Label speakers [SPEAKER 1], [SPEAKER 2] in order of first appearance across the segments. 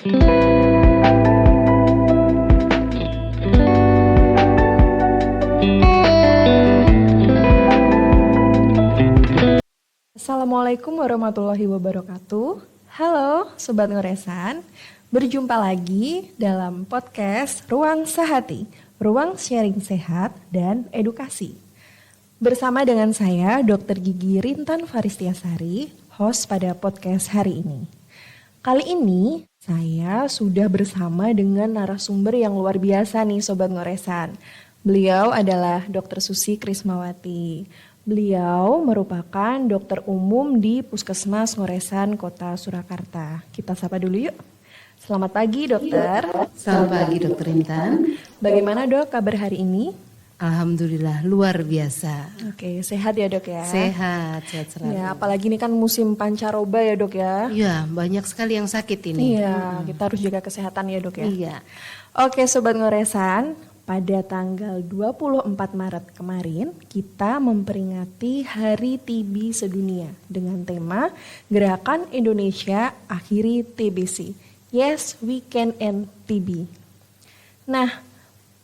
[SPEAKER 1] Assalamualaikum warahmatullahi wabarakatuh. Halo Sobat Ngoresan, berjumpa lagi dalam podcast Ruang Sehati, ruang sharing sehat dan edukasi. Bersama dengan saya Dr. Gigi Rintan Faristiasari, host pada podcast hari ini. Kali ini saya sudah bersama dengan narasumber yang luar biasa nih Sobat Ngoresan. Beliau adalah Dr. Susi Krismawati. Beliau merupakan dokter umum di Puskesmas Ngoresan, Kota Surakarta. Kita sapa dulu yuk. Selamat pagi dokter.
[SPEAKER 2] Selamat pagi Dokter Intan.
[SPEAKER 1] Bagaimana dok kabar hari ini?
[SPEAKER 2] Alhamdulillah luar biasa.
[SPEAKER 1] Oke, sehat ya dok ya?
[SPEAKER 2] Sehat selalu.
[SPEAKER 1] Ya, apalagi ini kan musim pancaroba ya dok ya?
[SPEAKER 2] Iya, banyak sekali yang sakit ini.
[SPEAKER 1] Iya, kita harus jaga kesehatan ya dok ya?
[SPEAKER 2] Iya.
[SPEAKER 1] Oke Sobat Ngoresan, pada tanggal 24 Maret kemarin kita memperingati Hari TB Sedunia dengan tema Gerakan Indonesia Akhiri TBC. Yes, we can end TB. Nah,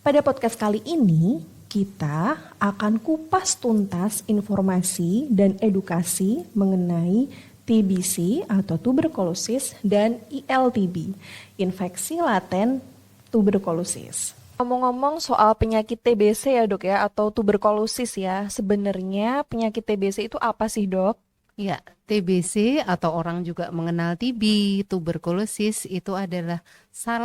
[SPEAKER 1] pada podcast kali ini kita akan kupas tuntas informasi dan edukasi mengenai TBC atau tuberkulosis dan ILTB, infeksi laten tuberkulosis. Ngomong-ngomong soal penyakit TBC ya dok ya, atau tuberkulosis ya, sebenarnya penyakit TBC itu apa sih dok?
[SPEAKER 2] Ya, TBC atau orang juga mengenal TB, tuberkulosis itu adalah salah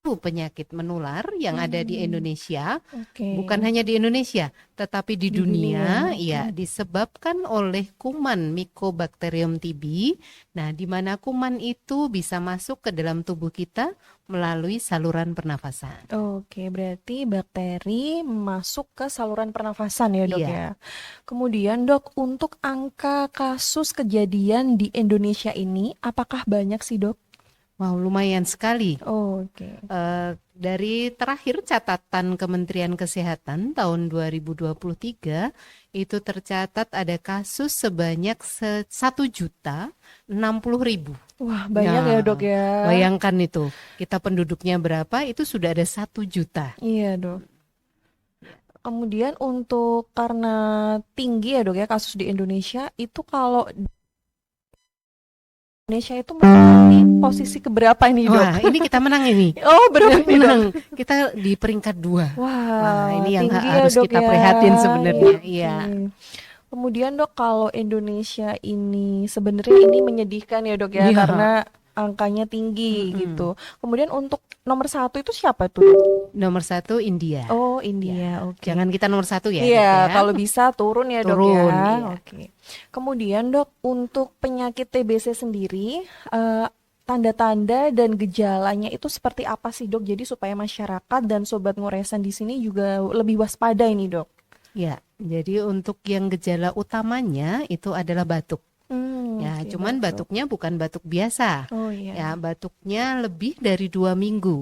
[SPEAKER 2] satu penyakit menular yang ada di Indonesia.
[SPEAKER 1] Oke.
[SPEAKER 2] Bukan hanya di Indonesia, tetapi di dunia, ya, disebabkan oleh kuman Mycobacterium TB. Nah, di mana kuman itu bisa masuk ke dalam tubuh kita melalui saluran pernafasan.
[SPEAKER 1] Oke, berarti bakteri masuk ke saluran pernafasan ya dok
[SPEAKER 2] Iya.
[SPEAKER 1] ya. Kemudian dok, untuk angka kasus kejadian di Indonesia ini, apakah banyak sih dok?
[SPEAKER 2] Wow, lumayan sekali.
[SPEAKER 1] Oke.
[SPEAKER 2] Dari terakhir catatan Kementerian Kesehatan tahun 2023 itu tercatat ada kasus sebanyak 1.060.000.
[SPEAKER 1] Wah, banyak ya dok ya.
[SPEAKER 2] Bayangkan itu, kita penduduknya berapa, itu sudah ada 1 juta.
[SPEAKER 1] Iya dok. Kemudian untuk karena tinggi ya dok ya kasus di Indonesia, itu kalau Indonesia itu menempati posisi keberapa ini dok?
[SPEAKER 2] Wah, ini kita menang ini.
[SPEAKER 1] Oh, berapa ini dok?
[SPEAKER 2] Menang. Kita di peringkat 2.
[SPEAKER 1] Wah,
[SPEAKER 2] ini yang
[SPEAKER 1] tinggi
[SPEAKER 2] harus
[SPEAKER 1] ya, dok,
[SPEAKER 2] kita
[SPEAKER 1] ya.
[SPEAKER 2] prihatin sebenarnya. Iya.
[SPEAKER 1] Oke. Kemudian dok, kalau Indonesia ini sebenarnya ini menyedihkan ya dok ya,
[SPEAKER 2] Iya.
[SPEAKER 1] karena angkanya tinggi gitu. Kemudian untuk nomor 1 itu siapa tuh dok?
[SPEAKER 2] Nomor 1 India.
[SPEAKER 1] Oh, India. Oke.
[SPEAKER 2] Jangan kita nomor 1 ya.
[SPEAKER 1] Iya,
[SPEAKER 2] Dok, ya.
[SPEAKER 1] kalau bisa turun ya dok
[SPEAKER 2] Turun,
[SPEAKER 1] ya.
[SPEAKER 2] iya.
[SPEAKER 1] Oke. Kemudian dok, untuk penyakit TBC sendiri, tanda-tanda dan gejalanya itu seperti apa sih dok? Jadi supaya masyarakat dan sobat ngoresan di sini juga lebih waspada ini dok.
[SPEAKER 2] Ya, jadi untuk yang gejala utamanya itu adalah batuk. Ya,
[SPEAKER 1] Oke,
[SPEAKER 2] cuman
[SPEAKER 1] batuk.
[SPEAKER 2] batuknya bukan batuk biasa.
[SPEAKER 1] Oh iya.
[SPEAKER 2] Ya, batuknya lebih dari 2 minggu.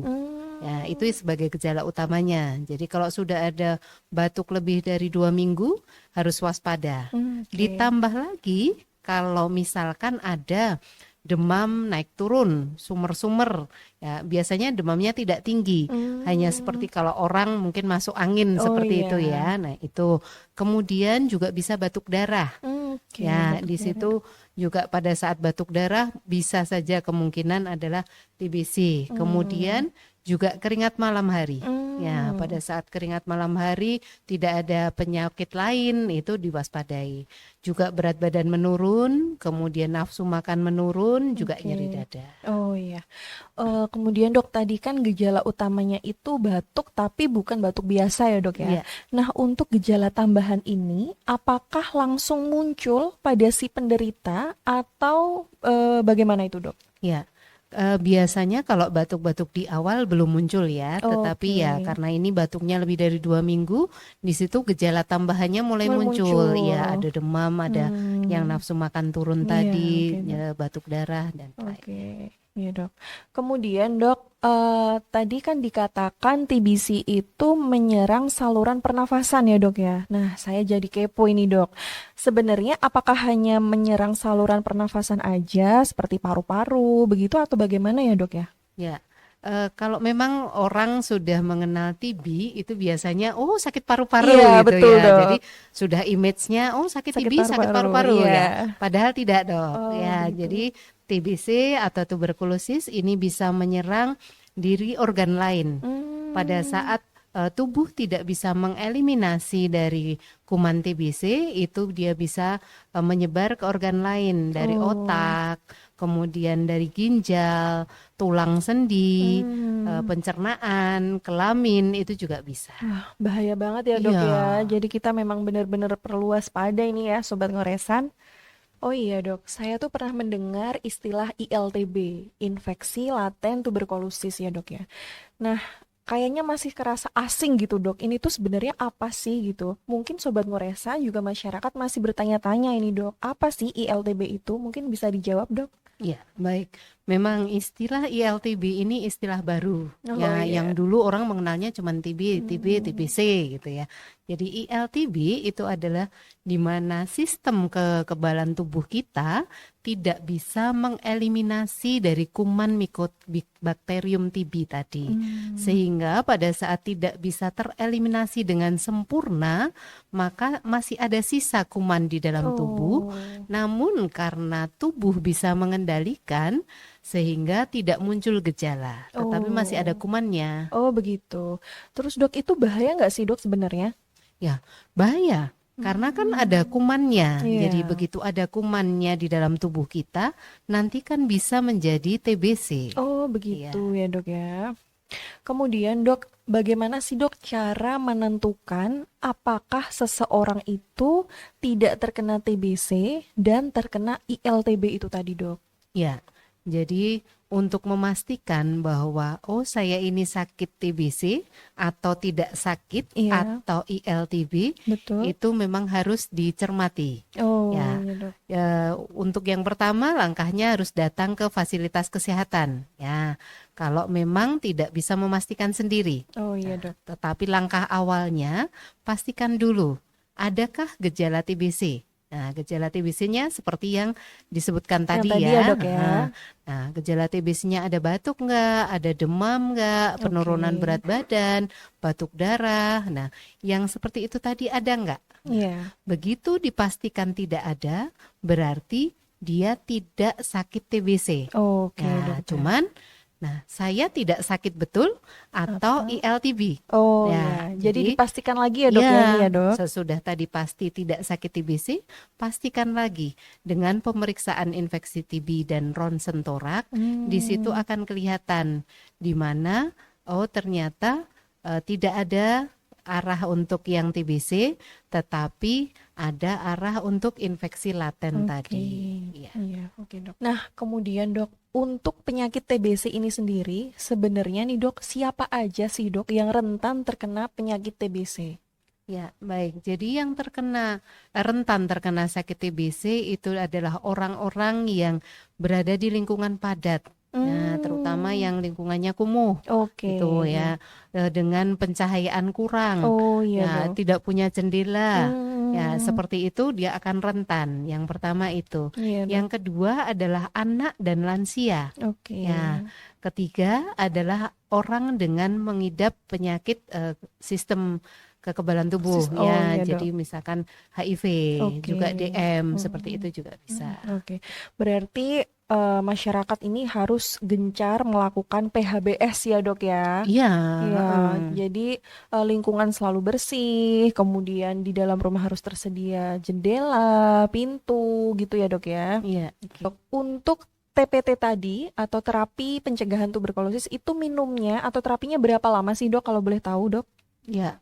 [SPEAKER 2] Ya, itu sebagai gejala utamanya. Jadi kalau sudah ada batuk lebih dari 2 minggu, harus waspada.
[SPEAKER 1] Oke.
[SPEAKER 2] Ditambah lagi, kalau misalkan ada demam naik turun, sumer-sumer, ya biasanya demamnya tidak tinggi, hanya seperti kalau orang mungkin masuk angin
[SPEAKER 1] Oh,
[SPEAKER 2] seperti
[SPEAKER 1] iya.
[SPEAKER 2] itu ya. Nah itu, kemudian juga bisa batuk darah.
[SPEAKER 1] Oke,
[SPEAKER 2] Ya,
[SPEAKER 1] batuk
[SPEAKER 2] di
[SPEAKER 1] darah.
[SPEAKER 2] situ juga pada saat batuk darah bisa saja kemungkinan adalah TBC. Kemudian juga keringat malam hari. Ya, pada saat keringat malam hari tidak ada penyakit lain, itu diwaspadai. Juga berat badan menurun, kemudian nafsu makan menurun, juga
[SPEAKER 1] Oke.
[SPEAKER 2] nyeri dada.
[SPEAKER 1] Oh iya. Kemudian dok, tadi kan gejala utamanya itu batuk tapi bukan batuk biasa ya dok ya.
[SPEAKER 2] Iya.
[SPEAKER 1] Nah, untuk gejala tambahan ini apakah langsung muncul pada si penderita atau bagaimana itu dok?
[SPEAKER 2] Ya, biasanya kalau batuk-batuk di awal belum muncul ya, tetapi
[SPEAKER 1] Oke.
[SPEAKER 2] ya karena ini batuknya lebih dari 2 minggu, di situ gejala tambahannya mulai
[SPEAKER 1] Mulai
[SPEAKER 2] muncul.
[SPEAKER 1] muncul.
[SPEAKER 2] Ya, ada demam, ada yang nafsu makan turun
[SPEAKER 1] Iya,
[SPEAKER 2] tadi,
[SPEAKER 1] oke,
[SPEAKER 2] ya, batuk darah dan lain.
[SPEAKER 1] Oke, iya dok. Kemudian dok, tadi kan dikatakan TBC itu menyerang saluran pernafasan ya dok ya. Nah, saya jadi kepo ini dok. Sebenarnya apakah hanya menyerang saluran pernafasan aja seperti paru-paru begitu atau bagaimana ya dok ya?
[SPEAKER 2] Ya, kalau memang orang sudah mengenal TB itu biasanya sakit paru-paru
[SPEAKER 1] Iya,
[SPEAKER 2] gitu
[SPEAKER 1] betul,
[SPEAKER 2] ya. Jadi
[SPEAKER 1] Dok.
[SPEAKER 2] sudah image-nya sakit
[SPEAKER 1] Sakit
[SPEAKER 2] TB, sakit
[SPEAKER 1] paru-paru.
[SPEAKER 2] paru-paru
[SPEAKER 1] Iya.
[SPEAKER 2] ya. Padahal tidak, Dok.
[SPEAKER 1] Oh,
[SPEAKER 2] Ya,
[SPEAKER 1] begitu.
[SPEAKER 2] jadi TBC atau tuberkulosis ini bisa menyerang diri organ lain. Pada
[SPEAKER 1] Hmm.
[SPEAKER 2] saat tubuh tidak bisa mengeliminasi dari kuman TBC, itu dia bisa menyebar ke organ lain dari
[SPEAKER 1] Oh.
[SPEAKER 2] otak, kemudian dari ginjal, tulang sendi,
[SPEAKER 1] Hmm.
[SPEAKER 2] pencernaan, kelamin itu juga bisa.
[SPEAKER 1] Wah, bahaya banget ya, Dok
[SPEAKER 2] Iya,
[SPEAKER 1] ya. Jadi kita memang benar-benar perlu waspada ini ya, Sobat Ngoresan. Oh iya, Dok. Saya tuh pernah mendengar istilah ILTB, infeksi laten tuberkulosis ya, Dok ya. Nah, kayaknya masih kerasa asing gitu, Dok. Ini tuh sebenarnya apa sih gitu? Mungkin Sobat Ngoresa juga masyarakat masih bertanya-tanya ini, Dok. Apa sih ILTB itu? Mungkin bisa dijawab, Dok?
[SPEAKER 2] iya, baik. Memang istilah ILTB ini istilah baru.
[SPEAKER 1] Oh
[SPEAKER 2] Ya,
[SPEAKER 1] iya.
[SPEAKER 2] yang dulu orang mengenalnya cuma TB,
[SPEAKER 1] Hmm.
[SPEAKER 2] TBC gitu ya. Jadi ILTB itu adalah di mana sistem kekebalan tubuh kita tidak bisa mengeliminasi dari kuman Mycobacterium TB tadi.
[SPEAKER 1] Hmm.
[SPEAKER 2] Sehingga pada saat tidak bisa tereliminasi dengan sempurna, maka masih ada sisa kuman di dalam tubuh.
[SPEAKER 1] Oh.
[SPEAKER 2] Namun karena tubuh bisa mengendalikan sehingga tidak muncul gejala, tetapi masih ada
[SPEAKER 1] Oh.
[SPEAKER 2] kumannya.
[SPEAKER 1] Oh begitu. Terus, Dok, itu bahaya nggak sih, Dok, sebenarnya?
[SPEAKER 2] Ya, bahaya. Karena kan ada
[SPEAKER 1] Hmm.
[SPEAKER 2] kumannya. Jadi
[SPEAKER 1] Iya.
[SPEAKER 2] begitu ada kumannya di dalam tubuh kita, nanti kan bisa menjadi TBC.
[SPEAKER 1] Oh begitu
[SPEAKER 2] Iya.
[SPEAKER 1] ya, Dok ya. Kemudian, Dok, bagaimana sih, Dok, cara menentukan apakah seseorang itu tidak terkena TBC dan terkena ILTB itu tadi, Dok?
[SPEAKER 2] Ya, jadi untuk memastikan bahwa saya ini sakit TBC atau tidak sakit
[SPEAKER 1] Iya,
[SPEAKER 2] atau ILTB
[SPEAKER 1] betul.
[SPEAKER 2] itu memang harus dicermati.
[SPEAKER 1] Oh,
[SPEAKER 2] Ya,
[SPEAKER 1] iya, Dok.
[SPEAKER 2] untuk yang pertama langkahnya harus datang ke fasilitas kesehatan. Ya, kalau memang tidak bisa memastikan sendiri.
[SPEAKER 1] Oh, iya,
[SPEAKER 2] Nah,
[SPEAKER 1] Dok.
[SPEAKER 2] tetapi langkah awalnya pastikan dulu adakah gejala TBC. Nah, gejala TBC-nya seperti yang disebutkan
[SPEAKER 1] Yang
[SPEAKER 2] tadi
[SPEAKER 1] tadi ya,
[SPEAKER 2] ya.
[SPEAKER 1] Dok ya.
[SPEAKER 2] Nah, gejala TBC-nya ada batuk nggak, ada demam nggak,
[SPEAKER 1] Oke.
[SPEAKER 2] penurunan berat badan, batuk darah. Nah, yang seperti itu tadi ada nggak? Nah,
[SPEAKER 1] Iya.
[SPEAKER 2] begitu dipastikan tidak ada, berarti dia tidak sakit TBC.
[SPEAKER 1] Oke,
[SPEAKER 2] Nah,
[SPEAKER 1] dokter.
[SPEAKER 2] cuman, saya tidak sakit betul atau
[SPEAKER 1] Atau
[SPEAKER 2] ILTB.
[SPEAKER 1] Oh
[SPEAKER 2] Ya,
[SPEAKER 1] ya, jadi
[SPEAKER 2] jadi
[SPEAKER 1] dipastikan lagi ya, Dok ya, ini
[SPEAKER 2] ya,
[SPEAKER 1] ya, Dok.
[SPEAKER 2] sesudah tadi pasti tidak sakit TBC, pastikan lagi dengan pemeriksaan infeksi TB dan ronsen torak. Di situ
[SPEAKER 1] Hmm.
[SPEAKER 2] akan kelihatan di mana ternyata tidak ada arah untuk yang TBC, tetapi ada arah untuk infeksi laten
[SPEAKER 1] Oke,
[SPEAKER 2] tadi. Ya.
[SPEAKER 1] iya, oke, Dok. Nah, kemudian, Dok, untuk penyakit TBC ini sendiri, sebenarnya nih, Dok, siapa aja sih, Dok, yang rentan terkena penyakit TBC?
[SPEAKER 2] Ya, baik. Jadi yang rentan terkena sakit TBC itu adalah orang-orang yang berada di lingkungan padat. Nah, terutama
[SPEAKER 1] Hmm.
[SPEAKER 2] yang lingkungannya kumuh
[SPEAKER 1] Oke.
[SPEAKER 2] gitu ya, dengan pencahayaan kurang,
[SPEAKER 1] Oh iya,
[SPEAKER 2] ya
[SPEAKER 1] Dok.
[SPEAKER 2] tidak punya jendela. Ya,
[SPEAKER 1] Hmm.
[SPEAKER 2] seperti itu dia akan rentan. Yang pertama itu.
[SPEAKER 1] Iya, Dok.
[SPEAKER 2] Yang kedua adalah anak dan lansia.
[SPEAKER 1] Oke.
[SPEAKER 2] Ya, ketiga adalah orang dengan mengidap penyakit sistem kekebalan tubuh
[SPEAKER 1] Oh
[SPEAKER 2] ya.
[SPEAKER 1] iya, Dok.
[SPEAKER 2] Jadi misalkan HIV,
[SPEAKER 1] Oke.
[SPEAKER 2] juga DM, seperti
[SPEAKER 1] Hmm.
[SPEAKER 2] itu juga bisa.
[SPEAKER 1] Oke. Berarti masyarakat ini harus gencar melakukan PHBS ya, Dok ya.
[SPEAKER 2] Iya,
[SPEAKER 1] Iya,
[SPEAKER 2] heeh.
[SPEAKER 1] jadi lingkungan selalu bersih, kemudian di dalam rumah harus tersedia jendela, pintu gitu ya, Dok ya.
[SPEAKER 2] Iya.
[SPEAKER 1] Dok, untuk TPT tadi atau terapi pencegahan tuberkulosis itu minumnya atau terapinya berapa lama sih, Dok, kalau boleh tahu, Dok?
[SPEAKER 2] Ya,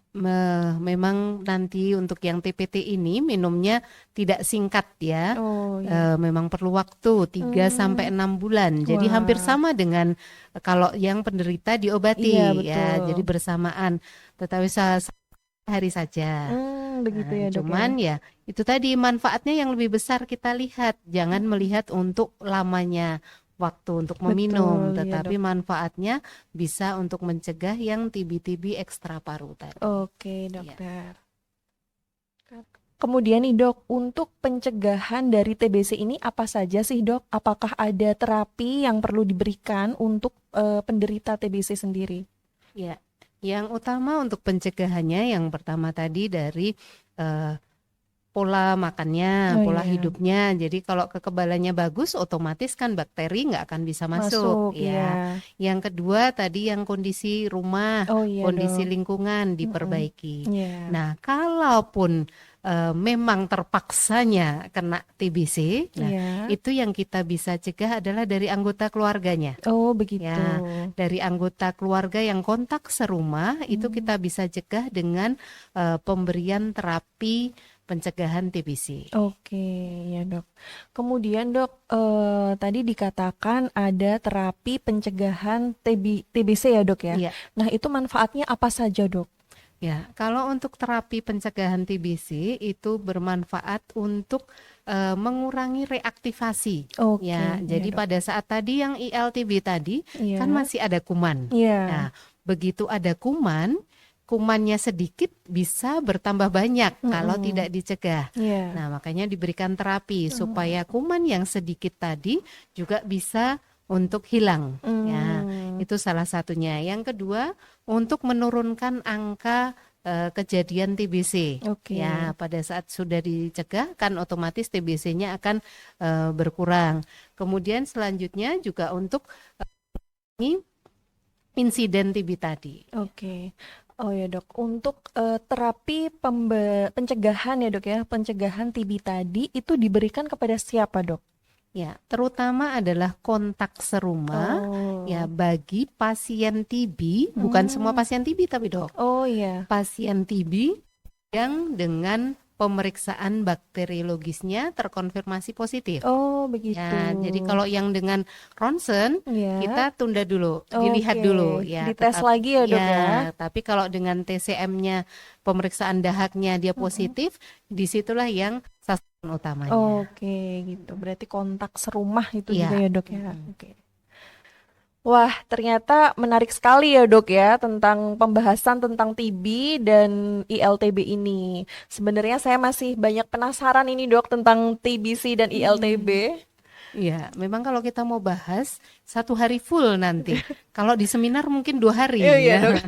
[SPEAKER 2] memang nanti untuk yang TPT ini minumnya tidak singkat ya.
[SPEAKER 1] Oh iya.
[SPEAKER 2] Memang perlu waktu 3 sampai
[SPEAKER 1] Hmm,
[SPEAKER 2] 6 bulan. Jadi hampir
[SPEAKER 1] wah,
[SPEAKER 2] sama dengan kalau yang penderita
[SPEAKER 1] iya
[SPEAKER 2] diobati ya.
[SPEAKER 1] betul.
[SPEAKER 2] Jadi bersamaan. Tetapi sehari saja.
[SPEAKER 1] Begitu ya, Dok ya.
[SPEAKER 2] Cuman ya itu tadi manfaatnya yang lebih besar kita lihat. Jangan melihat untuk lamanya waktu untuk meminum,
[SPEAKER 1] Betul, ya, Dok.
[SPEAKER 2] tetapi manfaatnya bisa untuk mencegah yang TB-TB ekstra paru tadi.
[SPEAKER 1] Oke,
[SPEAKER 2] Ya.
[SPEAKER 1] dokter. Kemudian nih dok, untuk pencegahan dari TBC ini apa saja sih dok? Apakah ada terapi yang perlu diberikan untuk penderita TBC sendiri?
[SPEAKER 2] Ya, yang utama untuk pencegahannya yang pertama tadi dari eh, pola makannya,
[SPEAKER 1] Oh
[SPEAKER 2] pola
[SPEAKER 1] iya,
[SPEAKER 2] hidupnya. Jadi kalau kekebalannya bagus, otomatis kan bakteri nggak akan bisa masuk,
[SPEAKER 1] masuk ya.
[SPEAKER 2] ya. Yang kedua tadi yang kondisi rumah,
[SPEAKER 1] Oh iya
[SPEAKER 2] kondisi
[SPEAKER 1] dok.
[SPEAKER 2] lingkungan
[SPEAKER 1] Mm-mm.
[SPEAKER 2] diperbaiki.
[SPEAKER 1] Iya,
[SPEAKER 2] Nah, kalaupun memang terpaksanya kena TBC, nah
[SPEAKER 1] iya.
[SPEAKER 2] itu yang kita bisa cegah adalah dari anggota keluarganya.
[SPEAKER 1] Oh begitu.
[SPEAKER 2] Ya, dari anggota keluarga yang kontak serumah itu
[SPEAKER 1] Hmm.
[SPEAKER 2] kita bisa cegah dengan pemberian terapi pencegahan TBC.
[SPEAKER 1] Oke, ya dok. Kemudian dok, tadi dikatakan ada terapi pencegahan TBC ya dok ya.
[SPEAKER 2] Iya,
[SPEAKER 1] Nah itu manfaatnya apa saja dok?
[SPEAKER 2] ya. Kalau untuk terapi pencegahan TBC itu bermanfaat untuk mengurangi reaktivasi.
[SPEAKER 1] Oke,
[SPEAKER 2] Ya,
[SPEAKER 1] ya
[SPEAKER 2] jadi
[SPEAKER 1] dok.
[SPEAKER 2] pada saat tadi yang ILTB tadi kan
[SPEAKER 1] Iya,
[SPEAKER 2] masih ada kuman.
[SPEAKER 1] iya.
[SPEAKER 2] Nah, begitu ada kuman, kumannya sedikit bisa bertambah banyak kalau
[SPEAKER 1] Mm-mm.
[SPEAKER 2] tidak dicegah.
[SPEAKER 1] Iya.
[SPEAKER 2] Nah, makanya diberikan terapi
[SPEAKER 1] Oh.
[SPEAKER 2] supaya kuman yang sedikit tadi juga bisa untuk hilang. Ya,
[SPEAKER 1] Hmm.
[SPEAKER 2] itu salah satunya. Yang kedua, untuk menurunkan angka kejadian TBC.
[SPEAKER 1] Oke.
[SPEAKER 2] Ya, pada saat sudah dicegah kan otomatis TBC-nya akan berkurang. Kemudian selanjutnya juga untuk ini insiden TB tadi.
[SPEAKER 1] Oke. Oh ya dok, untuk terapi pencegahan ya dok ya, pencegahan TB tadi itu diberikan kepada siapa dok?
[SPEAKER 2] Ya, terutama adalah kontak serumah ya
[SPEAKER 1] Oh.
[SPEAKER 2] bagi pasien TB, bukan semua
[SPEAKER 1] Hmm.
[SPEAKER 2] pasien TB tapi dok,
[SPEAKER 1] Oh iya.
[SPEAKER 2] pasien TB yang dengan pemeriksaan bakteriologisnya terkonfirmasi positif.
[SPEAKER 1] Oh begitu.
[SPEAKER 2] Ya, jadi kalau yang dengan ronsen
[SPEAKER 1] Ya.
[SPEAKER 2] kita tunda dulu,
[SPEAKER 1] Oke.
[SPEAKER 2] dilihat dulu ya,
[SPEAKER 1] Dites
[SPEAKER 2] tetap
[SPEAKER 1] lagi ya dok ya.
[SPEAKER 2] ya, tapi kalau dengan TCM-nya pemeriksaan dahaknya dia
[SPEAKER 1] Mm-mm.
[SPEAKER 2] positif, disitulah yang sasaran utamanya.
[SPEAKER 1] Oke, gitu. Berarti kontak serumah itu juga
[SPEAKER 2] Iya.
[SPEAKER 1] ya dok ya.
[SPEAKER 2] Mm-mm.
[SPEAKER 1] Oke. Wah, ternyata menarik sekali ya dok ya tentang pembahasan tentang TB dan ILTB ini. Sebenarnya saya masih banyak penasaran ini dok tentang TBC dan ILTB.
[SPEAKER 2] Mm-mm. Iya, memang kalau kita mau bahas 1 hari full nanti. Kalau di seminar mungkin 2 hari
[SPEAKER 1] Iya iya
[SPEAKER 2] ya.
[SPEAKER 1] dok.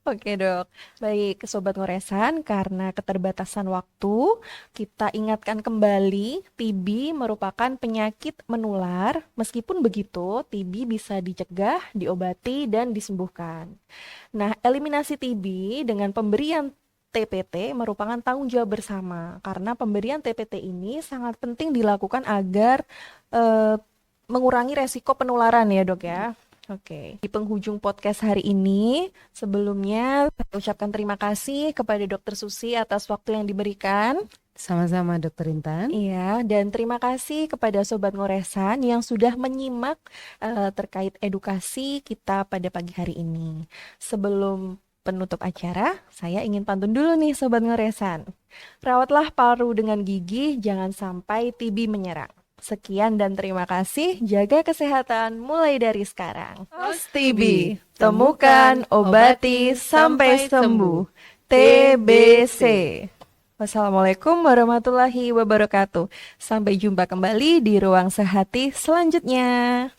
[SPEAKER 1] Oke dok, baik Sobat Ngoresan, karena keterbatasan waktu, kita ingatkan kembali TB merupakan penyakit menular. Meskipun begitu, TB bisa dicegah, diobati, dan disembuhkan. Nah, eliminasi TB dengan pemberian TPT merupakan tanggung jawab bersama, karena pemberian TPT ini sangat penting dilakukan agar eh, mengurangi resiko penularan ya dok ya. Oke, di penghujung podcast hari ini, sebelumnya saya ucapkan terima kasih kepada Dokter Susi atas waktu yang diberikan.
[SPEAKER 2] Sama-sama Dokter Intan.
[SPEAKER 1] Iya, dan terima kasih kepada Sobat Ngoresan yang sudah menyimak terkait edukasi kita pada pagi hari ini. Sebelum penutup acara, saya ingin pantun dulu nih Sobat Ngoresan. Rawatlah paru dengan gigi, jangan sampai TB menyerang. Sekian dan terima kasih. Jaga kesehatan mulai dari sekarang. TB, temukan, obati, sampai sembuh. TBC. Wassalamualaikum warahmatullahi wabarakatuh. Sampai jumpa kembali di Ruang Sehati selanjutnya.